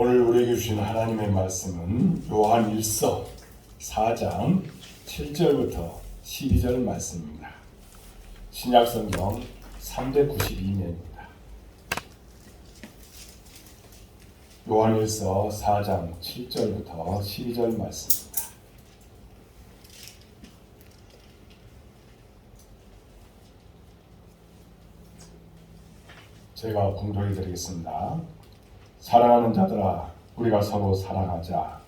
오늘 우리에게 주신 하나님의 말씀은 요한 1서 4장 7절부터 12절 말씀입니다. 신약성경 392면입니다. 요한 1서 4장 7절부터 12절 말씀입니다. 제가 봉독해 드리겠습니다. 사랑하는 자들아, 우리가 서로 사랑하자.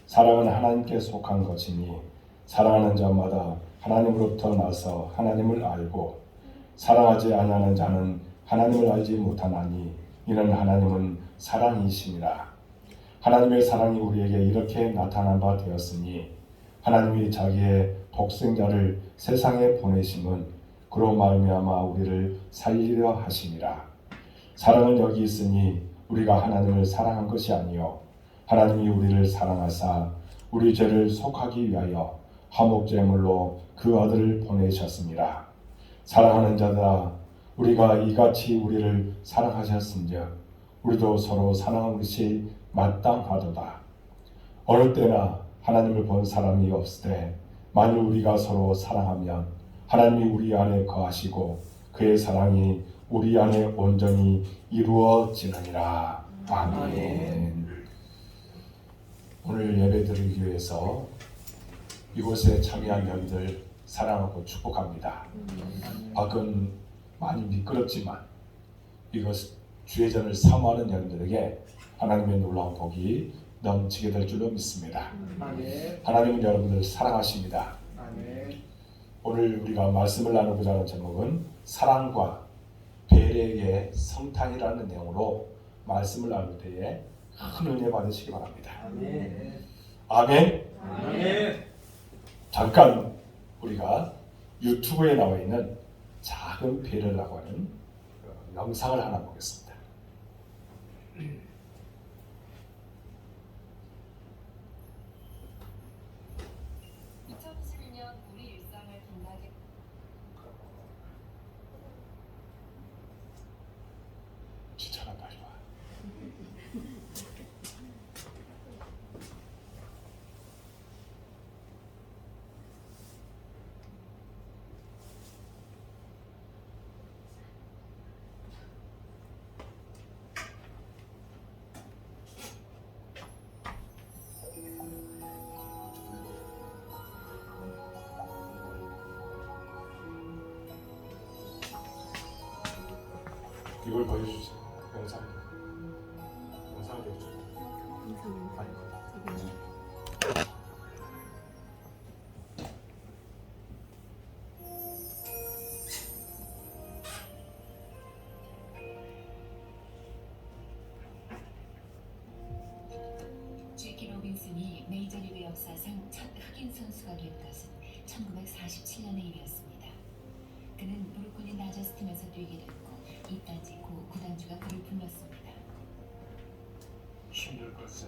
사랑은 하나님께 속한 것이니 사랑하는 자마다 하나님으로부터 나서 하나님을 알고 사랑하지 아니하는 자는 하나님을 알지 못하나니 이는 하나님은 사랑이심이라. 하나님의 사랑이 우리에게 이렇게 나타난 바 되었으니 하나님이 자기의 독생자를 세상에 보내심은 그로 말미암아 우리를 살리려 하심이라. 사랑은 여기 있으니 우리가 하나님을 사랑한 것이 아니요 하나님이 우리를 사랑하사 우리 죄를 속하기 위하여 화목제물로 그 아들을 보내셨습니다. 사랑하는 자들아, 우리가 이같이 우리를 사랑하셨은즉 우리도 서로 사랑하는 것이 마땅하도다. 어느 때나 하나님을 본 사람이 없으되 만일 우리가 서로 사랑하면 하나님이 우리 안에 거하시고 그의 사랑이 우리 안에 온전히 이루어지느니라. 아멘. 오늘 예배드리기 위해서 이곳에 참여한 여러분들 사랑하고 축복합니다. 밖은 많이 미끄럽지만 이것 주의전을 사모하는 여러분들에게 하나님의 놀라운 복이 넘치게 될 줄로 믿습니다. 하나님은 여러분들을 사랑하십니다. 오늘 우리가 말씀을 나누고자 하는 제목은 사랑과 배려의 성탄이라는 내용으로 말씀을 나눌 때에 큰 은혜 받으시기 바랍니다. 아멘. 아멘. 아멘. 잠깐 우리가 유튜브에 나와 있는 작은 배려라고 하는 영상을 하나 보겠습니다. 2021년 우리 일상을 빛나게 추천한다 이거. 이걸 보여주세요. 영상을 보여주세요. 제키 로빈슨이 메이저리그 역사상 첫 흑인 선수가 된 것은 1947년의 일이었습니다. 그는 브루클린 다저스 팀에서 뛰게 됐고 이딴지 고 구단주가 그를 불렀습니다. 힘들 걸세.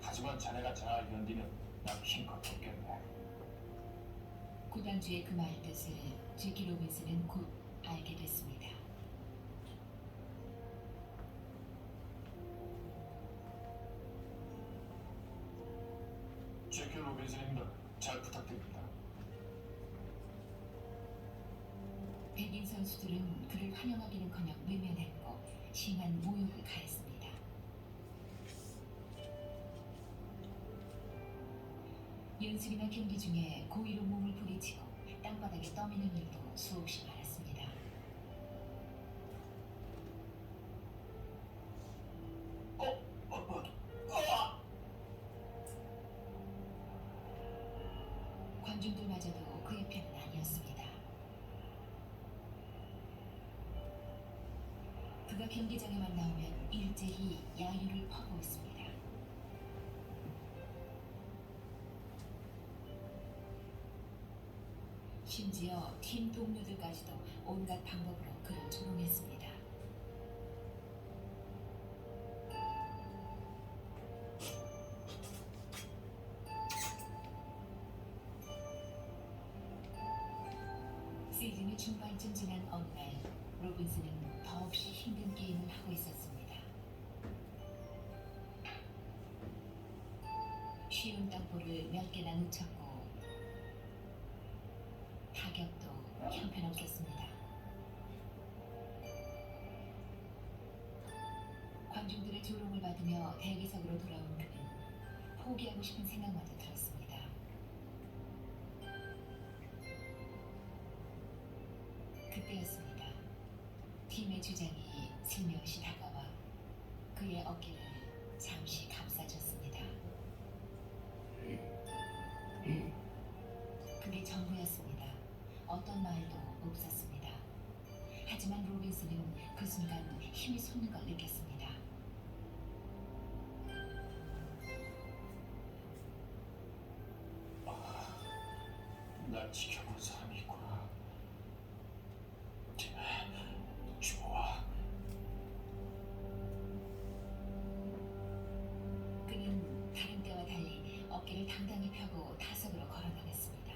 하지만 자네가 잘 견디면 난 힘껏 했겠네. 구단주의 그 말 뜻을 제키 로빈슨은 곧 알게 됐습니다. 제키 로빈슨입니다. 잘 부탁드립니다. 백인 선수들은 그를 환영하기는커녕 외면했고 심한 모욕을 가했습니다. 연습이나 경기 중에 고의로 몸을 부딪히고 땅바닥에 떠미는 일도 수없이 많았습니다. 관중들마저도 그의 편은 아니었습니다. 그가 경기장에만 나오면 일제히 야유를 퍼부었습니다. 심지어 팀 동료들까지도 온갖 방법으로 그를 조롱했습니다. 시즌이 중반쯤 지난 어느 날 로빈슨은 더없이 힘든 게임을 하고 있었습니다. 쉬운 떡볼을 몇 개나 놓쳤고 타격도 형편없었습니다. 관중들의 조롱을 받으며 대기석으로 돌아온 그는 포기하고 싶은 생각마저 들었습니다. 그때였습니다. 팀의 주장이 슬며시 다가와 그의 어깨를 잠시 감싸줬습니다. 그게 전부였습니다. 어떤 말도 없었습니다. 하지만 로빈슨은 그 순간 힘이 솟는 걸 느꼈습니다. 날 지켜본 사람이 있구나. 좋아. 그는 다른 때와 달리 어깨를 당당히 펴고 타석으로 걸어나갔습니다.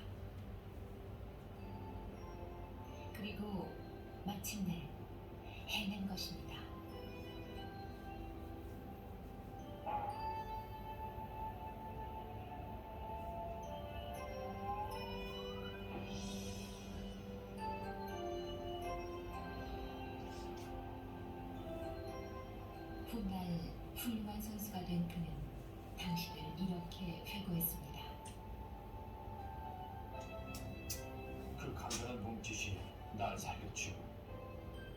그리고 마침내 해낸 것입니다. 훗날 훌륭한 선수가 된 그는 당시를 이렇게 회고했습니다. 그 강렬한 몸짓이 날 살렸죠.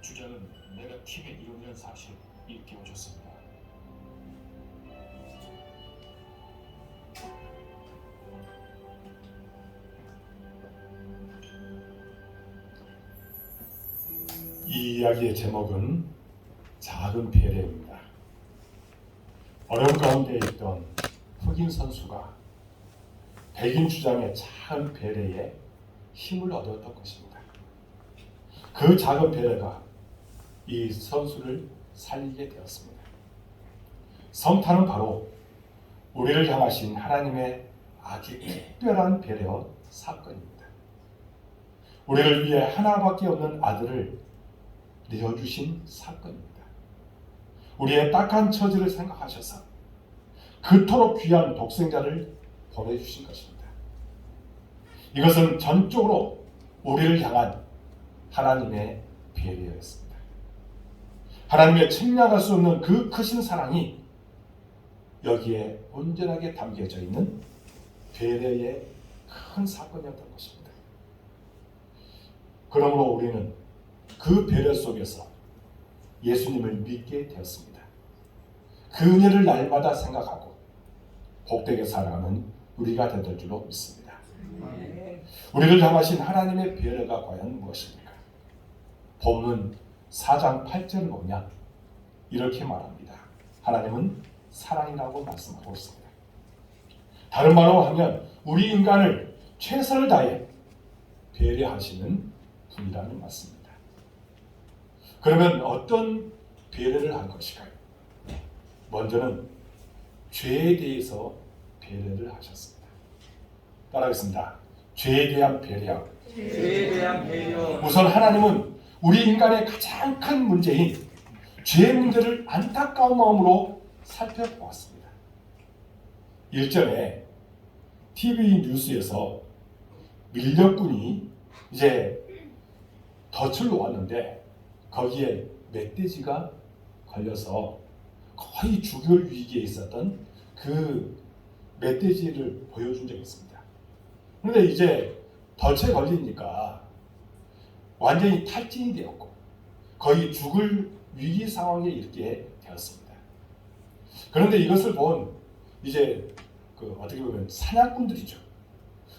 주장은 내가 팀의 이론이라는 사실을 일깨워줬습니다. 이 이야기의 제목은 작은 배려입니다. 어려운 가운데 있던 흑인 선수가 백인 주장의 작은 배려에 힘을 얻었던 것입니다. 그 작은 배려가 이 선수를 살리게 되었습니다. 성탄은 바로 우리를 향하신 하나님의 아주 특별한 배려 사건입니다. 우리를 위해 하나밖에 없는 아들을 내어주신 사건입니다. 우리의 딱한 처지를 생각하셔서 그토록 귀한 독생자를 보내주신 것입니다. 이것은 전적으로 우리를 향한 하나님의 배려였습니다. 하나님의 측량할 수 없는 그 크신 사랑이 여기에 온전하게 담겨져 있는 배려의 큰 사건이었던 것입니다. 그러므로 우리는 그 배려 속에서 예수님을 믿게 되었습니다. 그 은혜를 날마다 생각하고 복되게 살아가는 우리가 되될 줄로 믿습니다. 우리를 향하신 하나님의 배려가 과연 무엇입니까? 본문 4장 8절을 보면 이렇게 말합니다. 하나님은 사랑이라고 말씀하고 있습니다. 다른 말로 하면 우리 인간을 최선을 다해 배려하시는 분이라는 말씀입니다. 그러면 어떤 배려를 한 것일까요? 먼저는 죄에 대해서 배려를 하셨습니다. 따라하겠습니다. 죄에 대한 배려. 죄에 대한 배려. 우선 하나님은 우리 인간의 가장 큰 문제인 죄의 문제를 안타까운 마음으로 살펴보았습니다. 일전에 TV 뉴스에서 밀렵꾼이 이제 덫을 놓았는데 거기에 멧돼지가 걸려서 거의 죽을 위기에 있었던 그 멧돼지를 보여준 적이 있습니다. 그런데 이제 덫에 걸리니까 완전히 탈진이 되었고 거의 죽을 위기 상황에 이르게 되었습니다. 그런데 이것을 본 이제 어떻게 보면 사냥꾼들이죠.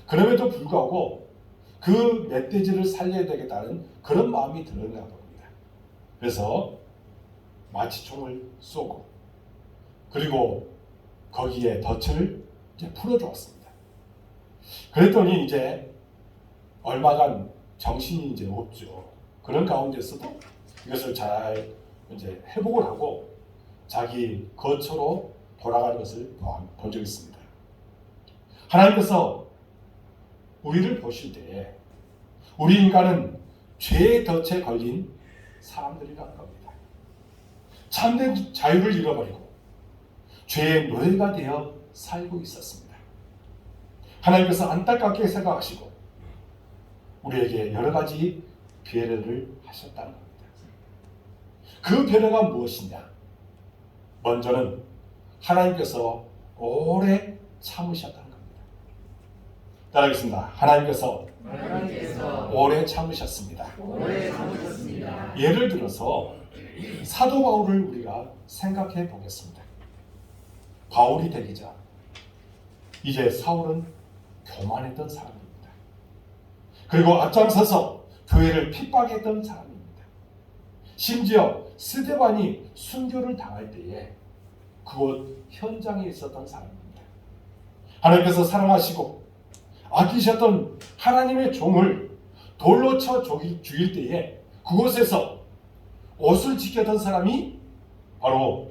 그럼에도 불구하고 그 멧돼지를 살려야 되겠다는 그런 마음이 들었나 봅니다. 그래서 마취총을 쏘고 그리고 거기에 덫을 이제 풀어주었습니다. 그랬더니 이제 얼마간 정신이 이제 없죠. 그런 가운데서도 이것을 잘 이제 회복을 하고 자기 거처로 돌아가는 것을 본 적이 있습니다. 하나님께서 우리를 보실 때 우리 인간은 죄의 덫에 걸린 사람들이라는 겁니다. 참된 자유를 잃어버리고 죄의 노예가 되어 살고 있었습니다. 하나님께서 안타깝게 생각하시고 우리에게 여러 가지 배려를 하셨다는 겁니다. 그 배려가 무엇이냐? 먼저는 하나님께서 오래 참으셨다는 겁니다. 따라하겠습니다. 하나님께서 오래 참으셨습니다. 예를 들어서 사도 바울을 우리가 생각해 보겠습니다. 바울이 되기 전 이제 사울은 교만했던 사람입니다. 그리고 앞장서서 교회를 핍박했던 사람입니다. 심지어 스데반이 순교를 당할 때에 그곳 현장에 있었던 사람입니다. 하나님께서 사랑하시고 아끼셨던 하나님의 종을 돌로 쳐 죽일 때에 그곳에서 옷을 지켰던 사람이 바로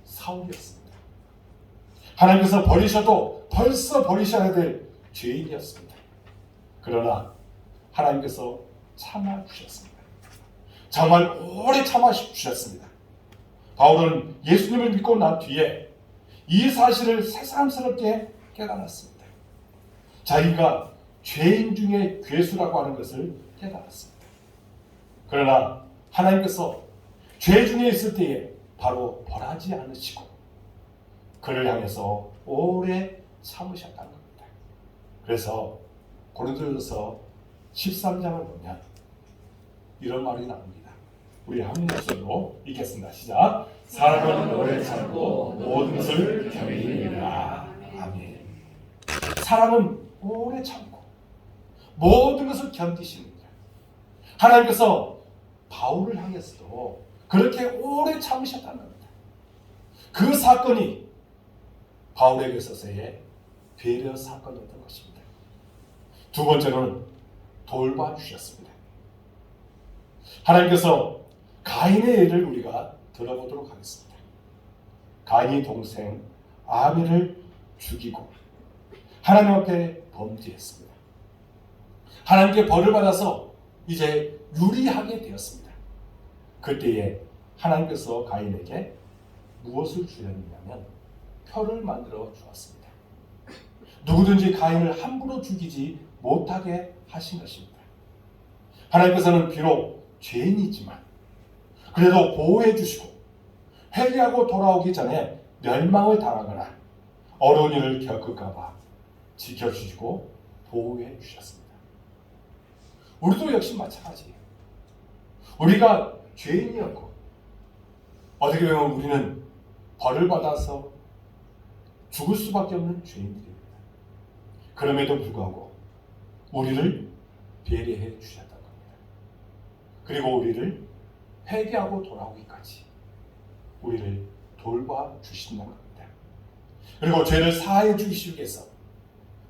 사울이었습니다. 하나님께서 버리셔도 벌써 버리셔야 될 죄인이었습니다. 그러나 하나님께서 참아주셨습니다. 정말 오래 참아주셨습니다. 바울은 예수님을 믿고 난 뒤에 이 사실을 새삼스럽게 깨달았습니다. 자기가 죄인 중에 괴수라고 하는 것을 깨달았습니다. 그러나 하나님께서 죄 중에 있을 때에 바로 벌하지 않으시고 그를 향해서 오래 참으셨다는 겁니다. 그래서 고린도전서 13장을 보면 이런 말이 나옵니다. 우리 한 목소리로 읽겠습니다. 시작. 사랑은 오래 참고 모든 것을 견디느니라. 아멘. 사랑은 오래 참고 모든 것을 견디십니다. 하나님께서 바울을 향해서도 그렇게 오래 참으셨다는 겁니다. 그 사건이 바울에게 있어서의 배려 사건이었던 것입니다. 두 번째로는 돌봐주셨습니다. 하나님께서 가인의 예를 우리가 들어보도록 하겠습니다. 가인이 동생 아벨을 죽이고 하나님 앞에 범죄했습니다. 하나님께 벌을 받아서 이제 유리하게 되었습니다. 그때에 하나님께서 가인에게 무엇을 주셨냐면 표를 만들어 주었습니다. 누구든지 가인을 함부로 죽이지 못하게 하신 것입니다. 하나님께서는 비록 죄인이지만 그래도 보호해 주시고 회개하고 돌아오기 전에 멸망을 당하거나 어려운 일을 겪을까 봐 지켜주시고 보호해 주셨습니다. 우리도 역시 마찬가지예요. 우리가 죄인이었고 어떻게 보면 우리는 벌을 받아서 죽을 수밖에 없는 죄인들입니다. 그럼에도 불구하고 우리를 배려해 주셨다는 겁니다. 그리고 우리를 회개하고 돌아오기까지 우리를 돌봐 주신다는 겁니다. 그리고 죄를 사하여 주시기 위해서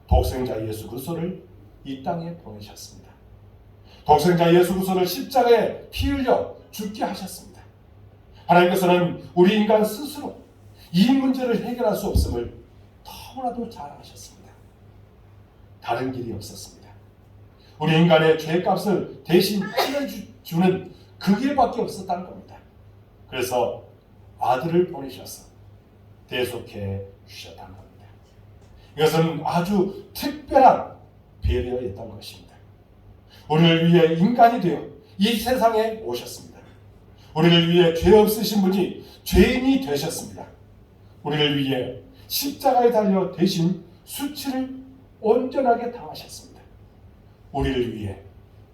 독생자 예수 그리스도를 이 땅에 보내셨습니다. 독생자 예수 그리스도를 십자가에 피 흘려 죽게 하셨습니다. 하나님께서는 우리 인간 스스로 이 문제를 해결할 수 없음을 너무나도 잘 아셨습니다. 다른 길이 없었습니다. 우리 인간의 죄값을 대신 치러주는 그 길밖에 없었다는 겁니다. 그래서 아들을 보내셔서 대속해 주셨다는 겁니다. 이것은 아주 특별한 배려였던 것입니다. 우리를 위해 인간이 되어 이 세상에 오셨습니다. 우리를 위해 죄 없으신 분이 죄인이 되셨습니다. 우리를 위해 십자가에 달려 대신 수치를 온전하게 당하셨습니다. 우리를 위해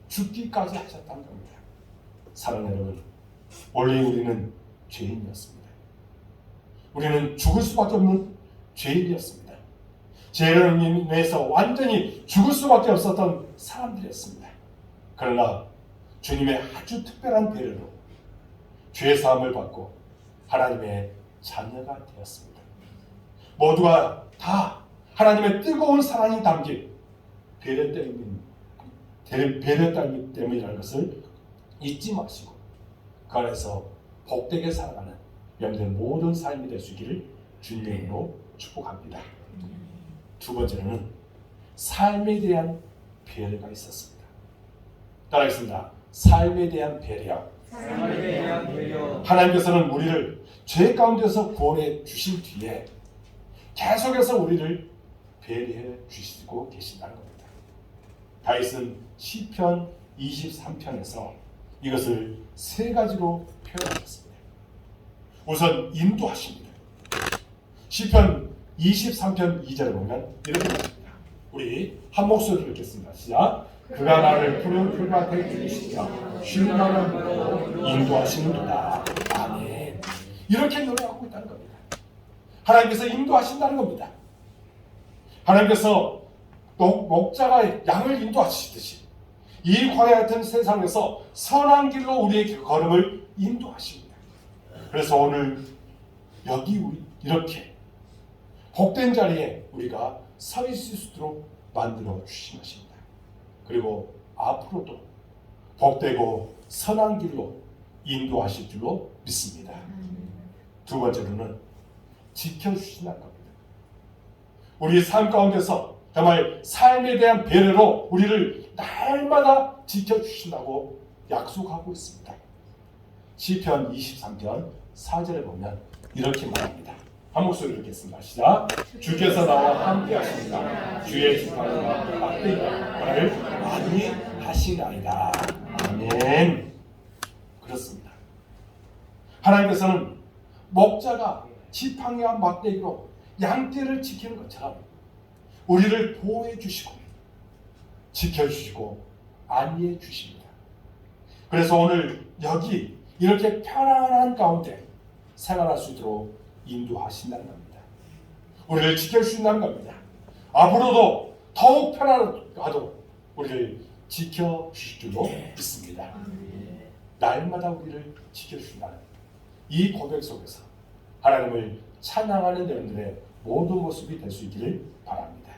죽기까지 하셨다는 겁니다. 사랑하는 여러분, 원래 우리는 죄인이었습니다. 우리는 죽을 수밖에 없는 죄인이었습니다. 죄를 인해서 완전히 죽을 수밖에 없었던 사람들이었습니다. 그러나 주님의 아주 특별한 배려로 죄 사함을 받고 하나님의 자녀가 되었습니다. 모두가 다 하나님의 뜨거운 사랑이 담긴 배려 때문이라는 것을 잊지 마시고 그 안에서 복되게 살아가는 여러분들 모든 삶이 될 수 있기를 주님의 이름으로 축복합니다. 두 번째로는 삶에 대한 배려가 있었습니다. 따라하겠습니다. 삶에 대한 배려. 하나님께서는 우리를 죄 가운데서 구원해 주신 뒤에 계속해서 우리를 배려해 주시고 계신다는 겁니다. 다윗은 시편 23편에서 이것을 세 가지로 표현하셨습니다. 우선 인도하십니다. 시편 23편 2절을 보면 이렇게 말합니다. 우리 한 목소리로 읽겠습니다. 시작. 그가 나를 푸른 풀밭에 들이시며 쉬는 나무로 인도하시는도다. 아멘. 이렇게 노래하고 있다는 겁니다. 하나님께서 인도하신다는 겁니다. 하나님께서 목자가 양을 인도하시듯이 이 광야 같은 세상에서 선한 길로 우리의 걸음을 인도하십니다. 그래서 오늘 여기 우리 이렇게 복된 자리에 우리가 서 있을 수 있도록 만들어 주신 것입니다. 그리고 앞으로도 복되고 선한 길로 인도하실 줄로 믿습니다. 두 번째로는 지켜주신다는 겁니다. 우리 삶 가운데서 정말 삶에 대한 배려로 우리를 날마다 지켜주신다고 약속하고 있습니다. 시편 23편 4절에 보면 이렇게 말합니다. 한 목소리로 읽겠습니다. 시작. 주께서 나와 함께 하시니까 주의 지팡이와 막대기가 나를 많이 하시나이다. 아멘. 그렇습니다. 하나님께서는 목자가 지팡이와 막대기로 양떼를 지키는 것처럼 우리를 보호해 주시고 지켜주시고 안위해 주십니다. 그래서 오늘 여기 이렇게 편안한 가운데 생활할 수 있도록 인도하신다는 겁니다. 우리를 지켜주신다는 겁니다. 앞으로도 더욱 편안하도록 우리를 지켜주실 줄로 믿습니다. 날마다 우리를 지켜주신다는 이 고백 속에서 하나님을 찬양하는 여러분들의 모든 모습이 될 수 있기를 바랍니다.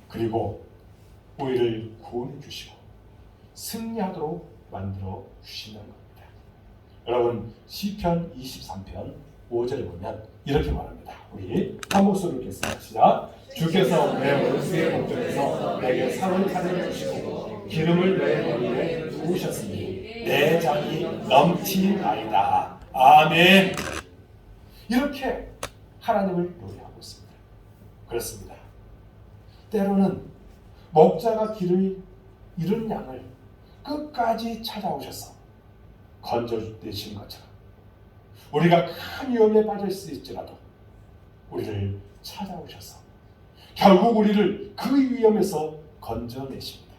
그리고 우리를 구원해 주시고 승리하도록 만들어 주신다는 겁니다. 여러분 시편 23편 5절에 보면 이렇게 말합니다. 우리 한 목소리로 읽겠습니다. 시작. 주께서 내 원수의 목전에서 내게 상을 차려 주시고 기름을 내 머리에 부으셨으니 내 장이 넘치나이다. 아멘. 이렇게 하나님을 노래하고 있습니다. 그렇습니다. 때로는 목자가 길을 잃은 양을 끝까지 찾아오셔서 건져내시는 것처럼 우리가 큰 위험에 빠져 있을지라도 우리를 찾아오셔서 결국 우리를 그 위험에서 건져내십니다.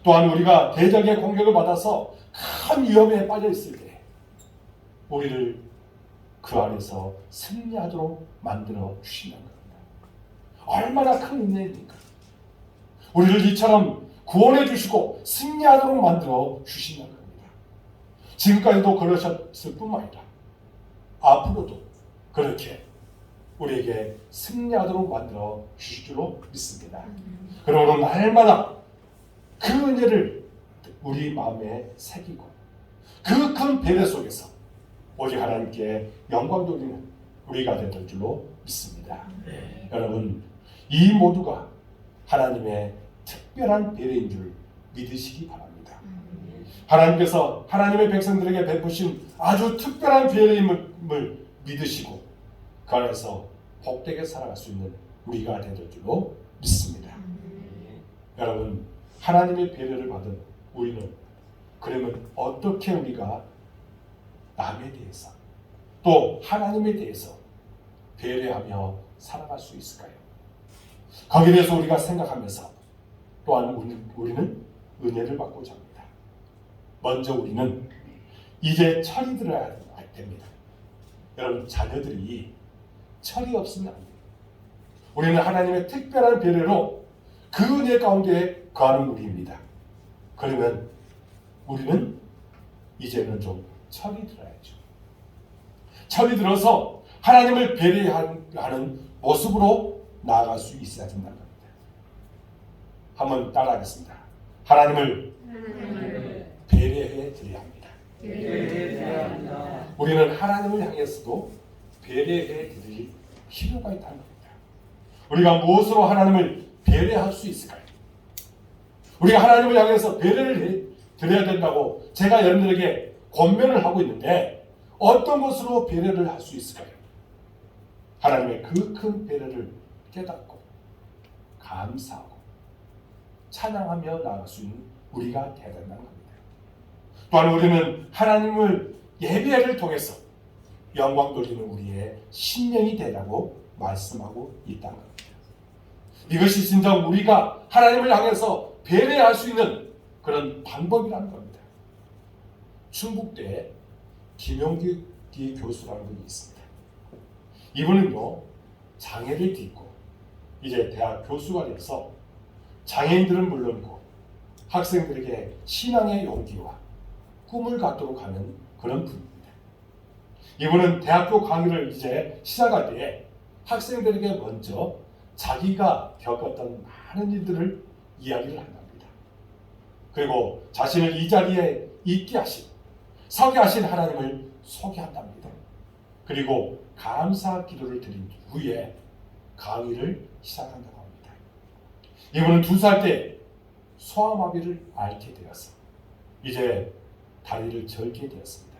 또한 우리가 대적의 공격을 받아서 큰 위험에 빠져 있을 때 우리를 그 안에서 승리하도록 만들어 주시는 겁니다. 얼마나 큰 은혜입니까? 우리를 이처럼 구원해 주시고 승리하도록 만들어 주시는 겁니다. 지금까지도 그러셨을 뿐만 아니라 앞으로도 그렇게 우리에게 승리하도록 만들어 주실 줄로 믿습니다. 그러므로 날마다 그 은혜를 우리 마음에 새기고 그 큰 배려 속에서 오직 하나님께 영광 돌리는 우리가 될 줄로 믿습니다. 여러분 이 모두가 하나님의 특별한 배려인 줄 믿으시기 바랍니다. 하나님께서 하나님의 백성들에게 베푸신 아주 특별한 배려임을 믿으시고 그 안에서 복되게 살아갈 수 있는 우리가 될 줄로 믿습니다. 여러분 하나님의 배려를 받은 우리는 그러면 어떻게 우리가 남에 대해서 또 하나님에 대해서 배려하며 살아갈 수 있을까요? 거기에 대해서 우리가 생각하면서 또한 우리는 은혜를 받고자 합니다. 먼저 우리는 이제 철이 들어야 됩니다. 여러분 자녀들이 철이 없으면 안 돼요. 우리는 하나님의 특별한 배려로 그 은혜 가운데 거하는 우리입니다. 그러면 우리는 이제는 좀 철이 들어야죠. 철이 들어서 하나님을 배려하는 모습으로 나아갈 수 있어야 된다는 겁니다. 한번 따라하겠습니다. 하나님을 배려해 드려야 합니다. 우리는 하나님을 향해서도 배려해 드릴 필요가 있다는 겁니다. 우리가 무엇으로 하나님을 배려할 수 있을까요? 우리가 하나님을 향해서 배려를 드려야 된다고 제가 여러분들에게 권면을 하고 있는데 어떤 것으로 배려를 할 수 있을까요? 하나님의 그 큰 배려를 깨닫고 감사하고 찬양하며 나아갈 수 있는 우리가 되어야 된다는 겁니다. 또한 우리는 하나님을 예배를 통해서 영광 돌리는 우리의 신령이 되라고 말씀하고 있다는 겁니다. 이것이 진정 우리가 하나님을 향해서 배려할 수 있는 그런 방법이라는 겁니다. 충북대 김용기 교수라는 분이 있습니다. 이분은요, 장애를 딛고 이제 대학 교수가 돼서 장애인들은 물론이고 학생들에게 신앙의 용기와 꿈을 갖도록 하는 그런 분입니다. 이분은 대학교 강의를 이제 시작할 때에 학생들에게 먼저 자기가 겪었던 많은 일들을 이야기를 한답니다. 그리고 자신을 이 자리에 있게 하신, 서게 하신 하나님을 소개한답니다. 그리고 감사 기도를 드린 후에 강의를 시작한다고 합니다. 이분은 2살 때 소아마비를 앓게 되어서 이제 다리를 절게 되었습니다.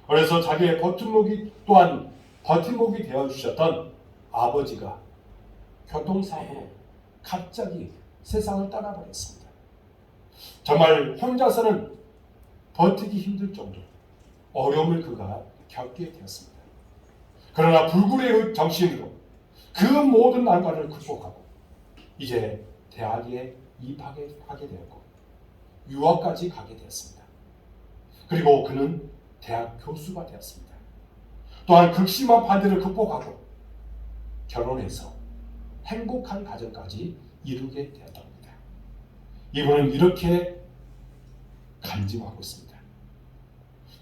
그래서 자기의 버팀목이 또한 버팀목이 되어주셨던 아버지가 교통사고로 갑자기 세상을 떠나버렸습니다. 정말 혼자서는 버티기 힘들 정도로 어려움을 그가 겪게 되었습니다. 그러나 불굴의 정신으로 그 모든 난관을 극복하고 이제 대학에 입학하게 되었고 유학까지 가게 되었습니다. 그리고 그는 대학 교수가 되었습니다. 또한 극심한 반대를 극복하고 결혼해서 행복한 가정까지 이루게 되었답니다. 이분은 이렇게 간증하고 있습니다.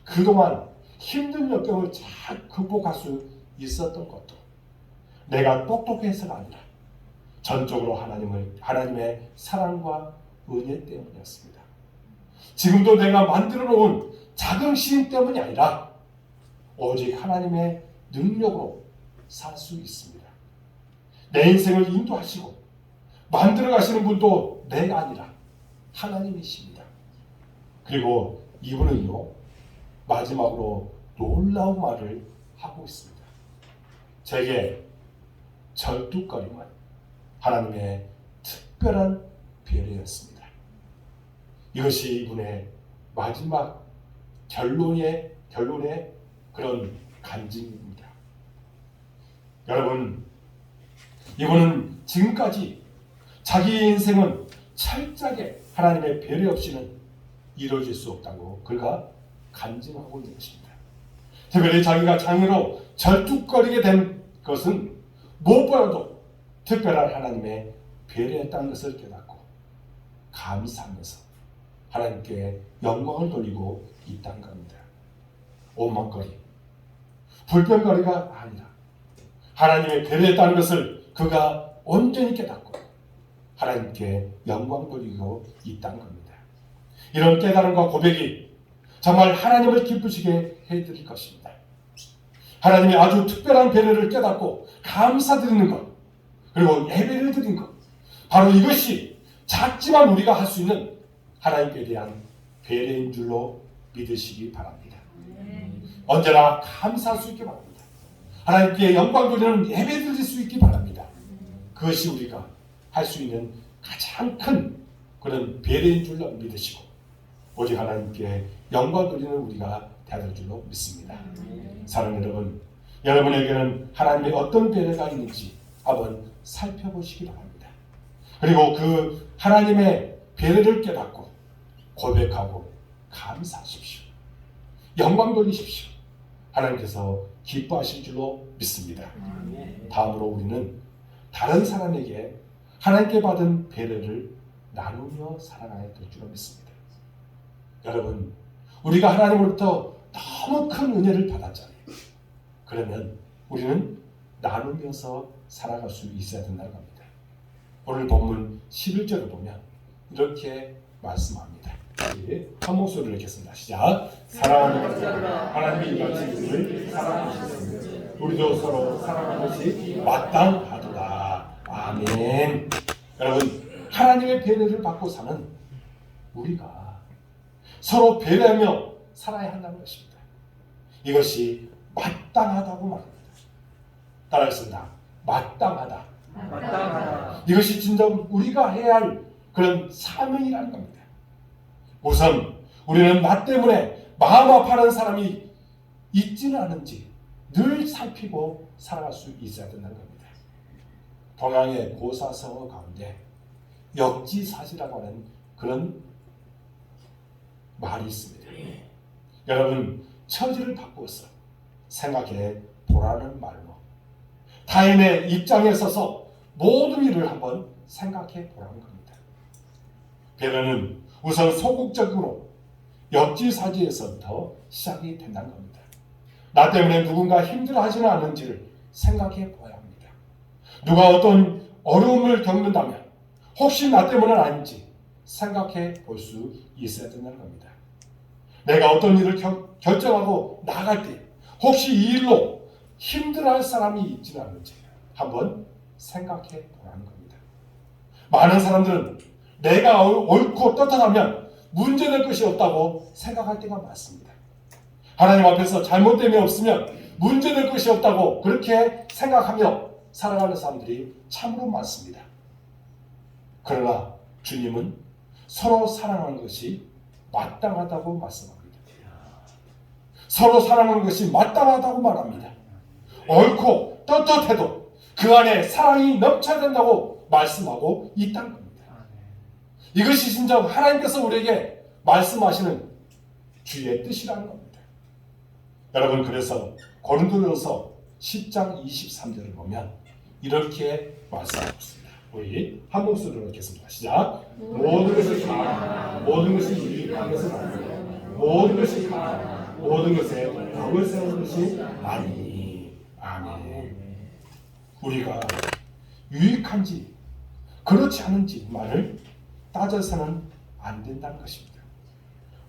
그동안 힘든 역경을 잘 극복할 수 있었던 것도 내가 똑똑해서가 아니라 전적으로 하나님의 사랑과 은혜 때문이었습니다. 지금도 내가 만들어 놓은 작은 시임 때문이 아니라 오직 하나님의 능력으로 살 수 있습니다. 내 인생을 인도하시고 만들어 가시는 분도 내가 아니라 하나님이십니다. 그리고 이분은요, 마지막으로 놀라운 말을 하고 있습니다. 제게 절뚝거림은 하나님의 특별한 배려였습니다. 이것이 이분의 마지막 결론의 그런 간증입니다. 여러분, 이분은 지금까지 자기 인생은 철저하게 하나님의 배려 없이는 이루어질 수 없다고 그가 간증하고 있는 것입니다. 특별히 자기가 장애로 절뚝거리게 된 것은 무엇보다도 특별한 하나님의 배려였다는 것을 깨닫고 감사하면서 하나님께 영광을 돌리고 있다는 겁니다. 오만거리, 불평거리가 아니라 하나님의 배려했다는 것을 그가 온전히 깨닫고 하나님께 영광 돌리고 있다는 겁니다. 이런 깨달음과 고백이 정말 하나님을 기쁘시게 해드릴 것입니다. 하나님의 아주 특별한 배려를 깨닫고 감사드리는 것, 그리고 예배를 드리는 것, 바로 이것이 작지만 우리가 할 수 있는 하나님께 대한 배려인 줄로 믿으시기 바랍니다. 언제나 감사할 수 있게 바랍니다. 하나님께 영광 돌리는 예배 드릴 수 있기 바랍니다. 그것이 우리가 할 수 있는 가장 큰 그런 배려인 줄로 믿으시고 오직 하나님께 영광 돌리는 우리가 되어야 될 줄로 믿습니다. 사랑하는 여러분, 여러분에게는 하나님의 어떤 배려가 있는지 한번 살펴보시기 바랍니다. 그리고 그 하나님의 배려를 깨닫고 고백하고 감사하십시오. 영광 돌리십시오. 하나님께서 기뻐하실 줄로 믿습니다. 다음으로 우리는 다른 사람에게 하나님께 받은 배려를 나누며 살아가야 될 줄로 믿습니다. 여러분, 우리가 하나님으로부터 너무 큰 은혜를 받았잖아요. 그러면 우리는 나누면서 살아갈 수 있어야 된다는 겁니다. 오늘 본문 11절을 보면 이렇게 말씀합니다. 한 목소리를 읽겠습니다. 시작. 사랑하는 하나님이 여친을 사랑하셨으니 우리도 서로 사랑하는 것이 마땅하도다. 아멘. 여러분, 하나님의 배려를 받고 사는 우리가 서로 배려하며 살아야 한다는 것입니다. 이것이 마땅하다고 말합니다. 따라했습니다. 마땅하다. 마땅하다. 이것이 진정 우리가 해야 할 그런 사명이라는 겁니다. 우선 우리는 나 때문에 마음 아파하는 사람이 있지는 않은지 늘 살피고 살아갈 수 있어야 된다는 겁니다. 동양의 고사성어 가운데 역지사지라고 하는 그런 말이 있습니다. 여러분, 처지를 바꾸어서 생각해 보라는 말로 타인의 입장에 서서 모든 일을 한번 생각해 보라는 겁니다. 배려는 우선 소극적으로 역지사지에서부터 시작이 된다는 겁니다. 나 때문에 누군가 힘들어하지는 않은지를 생각해 보아야 합니다. 누가 어떤 어려움을 겪는다면 혹시 나 때문은 아닌지 생각해 볼 수 있어야 된다는 겁니다. 내가 어떤 일을 결정하고 나갈 때 혹시 이 일로 힘들어할 사람이 있지는 않은지 한번 생각해 보라는 겁니다. 많은 사람들은 내가 옳고 떳떳하면 문제될 것이 없다고 생각할 때가 많습니다. 하나님 앞에서 잘못됨이 없으면 문제될 것이 없다고 그렇게 생각하며 살아가는 사람들이 참으로 많습니다. 그러나 주님은 서로 사랑하는 것이 마땅하다고 말씀합니다. 서로 사랑하는 것이 마땅하다고 말합니다. 옳고 떳떳해도 그 안에 사랑이 넘쳐야 된다고 말씀하고 있다는 겁니다. 이것이 진정 하나님께서 우리에게 말씀하시는 주의 뜻이라는 겁니다. 여러분, 그래서 고린도전서 10장 23절을 보면 이렇게 말씀하고 있습니다. 우리 한 목소리로 읽겠습니다. 시작. 모든 것이 다, 모든 것이 우리 땅에서 나는 모든 것이 다, 모든 것에 덕을 세우는 것이 아니니. 아멘. 우리가 유익한지 그렇지 않은지만을 따져서는 안 된다는 것입니다.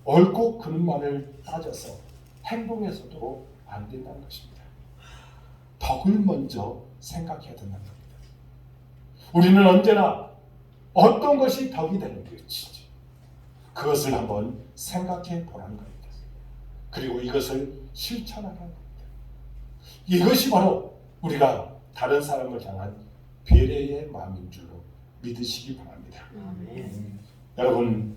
옳고 그름만을 따져서 행동해서도 안 된다는 것입니다. 덕을 먼저 생각해야 된다는 겁니다. 우리는 언제나 어떤 것이 덕이 되는 것인지 그것을 한번 생각해 보라는 겁니다. 그리고 이것을 실천하라는 겁니다. 이것이 바로 우리가 다른 사람을 향한 배려의 마음인 줄로 믿으시기 바랍니다. 여러분,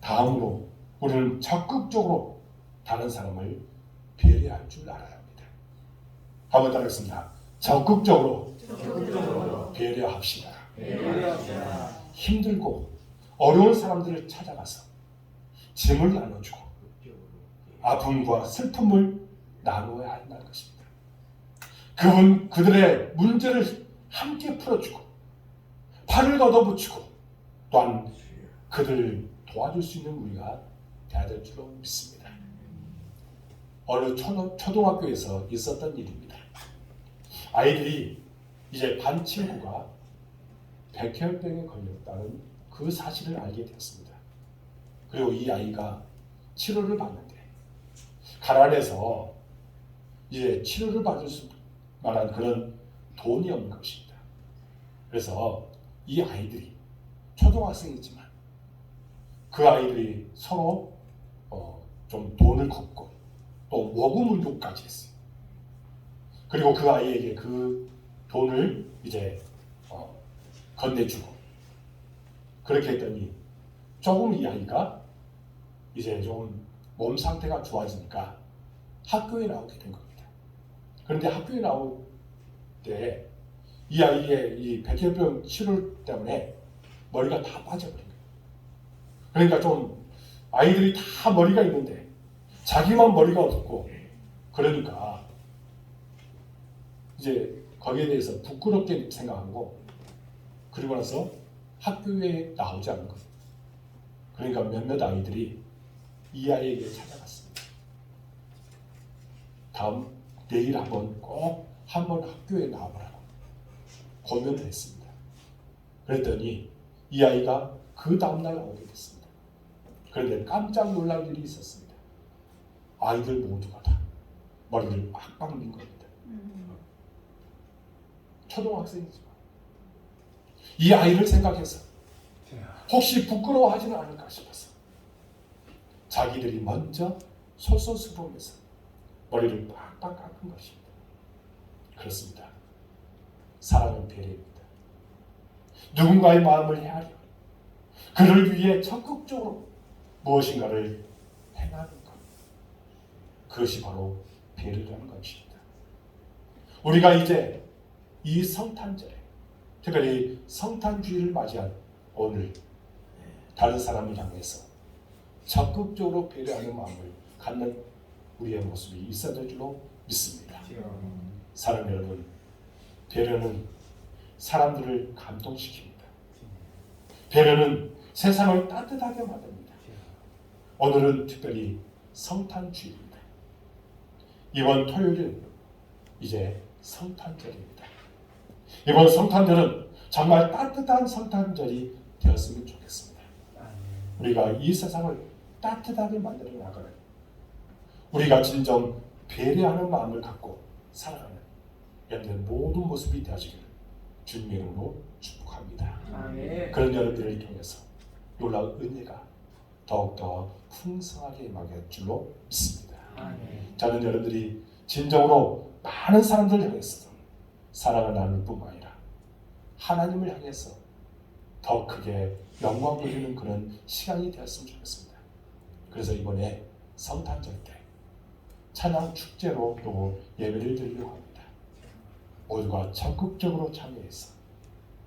다음으로 우리는 적극적으로 다른 사람을 배려할 줄 알아야 합니다. 한번 따라하겠습니다. 적극적으로 배려합시다. 힘들고 어려운 사람들을 찾아가서 짐을 나눠주고 아픔과 슬픔을 나누어야 한다는 것입니다. 그들의 문제를 함께 풀어주고 팔을 걷어붙이고 또한 그들을 도와줄 수 있는 우리가 되어야 될 줄로 믿습니다. 어느 초등학교에서 있었던 일입니다. 아이들이 이제 반 친구가 백혈병에 걸렸다는 그 사실을 알게 되었습니다. 그리고 이 아이가 치료를 받는데 가난해서 이제 치료를 받을 수 만한 그런 돈이 없는 것입니다. 그래서 이 아이들이 초등학생이지만 그 아이들이 서로 좀 돈을 걷고 또 모금 운동까지 했어요. 그리고 그 아이에게 그 돈을 이제 건네주고 그렇게 했더니 조금 이 아이가 이제 좀 몸 상태가 좋아지니까 학교에 나오게 된 겁니다. 그런데 학교에 나올 때 이 아이의 이 백혈병 치료 때문에 머리가 다 빠져버린 거예요. 그러니까 좀 아이들이 다 머리가 있는데 자기만 머리가 없고 그러니까 이제 거기에 대해서 부끄럽게 생각하고 그리고 나서 학교에 나오지 않은 거예요. 그러니까 몇몇 아이들이 이 아이에게 찾아갔습니다. 내일 꼭 한번 학교에 나와보라고 권면을 했습니다. 그랬더니 이 아이가 그 다음날 나오게 됐습니다. 그런데 깜짝 놀랄 일이 있었습니다. 아이들 모두가 다 머리를 빡빡 민 겁니다. 초등학생이지만 이 아이를 생각해서 혹시 부끄러워하지는 않을까 싶어서 자기들이 먼저 솔선수범해서 머리를 빡빡 깎은 것입니다. 그렇습니다. 사랑은 배려입니다. 누군가의 마음을 헤아려 그를 위해 적극적으로 무엇인가를 행하는 것, 그것이 바로 배려라는 것입니다. 우리가 이제 이 성탄절에, 특별히 성탄주의를 맞이한 오늘 다른 사람을 향해서 적극적으로 배려하는 마음을 갖는 우리의 모습이 있어야 될 줄로 믿습니다. 사랑 여러분, 배려는 사람들을 감동시킵니다. 배려는 세상을 따뜻하게 만듭니다. 오늘은 특별히 성탄주일입니다. 이번 토요일은 이제 성탄절입니다. 이번 성탄절은 정말 따뜻한 성탄절이 되었으면 좋겠습니다. 우리가 이 세상을 따뜻하게 만들어 나가는, 우리가 진정 배려하는 마음을 갖고 살아가는 여러분의 모든 모습이 되어지기를 주님의 이름으로 축복합니다. 아멘. 그런 여러분들을 통해서 놀라운 은혜가 더욱더 풍성하게 임하게 할 줄로 믿습니다. 아멘. 저는 여러분들이 진정으로 많은 사람들을 향해서 사랑을 나눌 뿐만 아니라 하나님을 향해서 더 크게 영광 돌리는 그런 시간이 되었으면 좋겠습니다. 그래서 이번에 성탄절 때 찬양 축제로 또 예배를 드리려고 합니다. 모두가 적극적으로 참여해서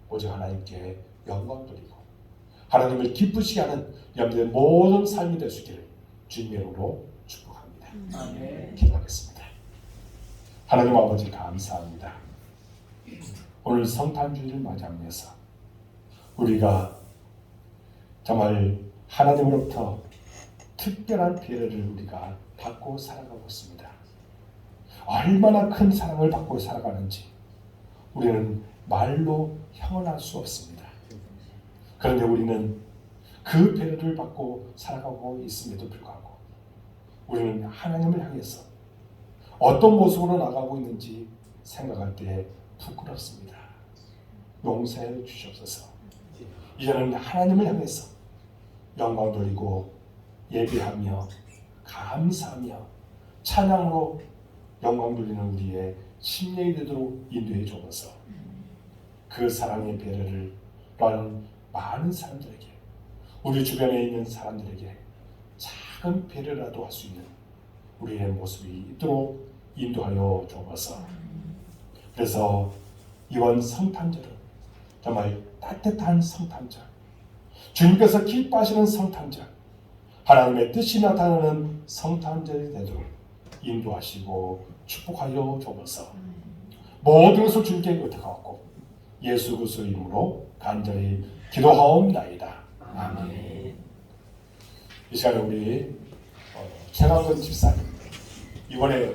오직 하나님께 영광 돌리고 하나님을 기쁘시게 하는 여러분들의 모든 삶이 될 수 있기를 주님의 이름으로 축복합니다. 아멘. 기도하겠습니다. 하나님 아버지 감사합니다. 오늘 성탄주의를 맞이하면서 우리가 정말 하나님으로부터 특별한 배려를 우리가 받고 살아가고 있습니다. 얼마나 큰 사랑을 받고 살아가는지 우리는 말로 형언할 수 없습니다. 그런데 우리는 그 배려를 받고 살아가고 있음에도 불구하고 우리는 하나님을 향해서 어떤 모습으로 나가고 있는지 생각할 때 부끄럽습니다. 용서해 주시옵소서. 이제는 하나님을 향해서 영광 돌리고 예배하며 감사하며 찬양으로 영광 돌리는 우리의 심령이 되도록 인도해 주옵소서. 그 사랑의 배려를 또한 많은 사람들에게, 우리 주변에 있는 사람들에게 작은 배려라도 할 수 있는 우리의 모습이 있도록 인도하여 주옵소서. 그래서 이번 성탄절은 정말 따뜻한 성탄절, 주님께서 기뻐하시는 성탄절, 하나님의 뜻이 나타나는 성탄절이 되도록 인도하시고 축복하여 주옵소서. 모든 것을 주님께 의탁하고 예수 그리스도의 이름으로 간절히 기도하옵나이다. 아멘. 이 시간에 우리 최강근 집사님, 이번에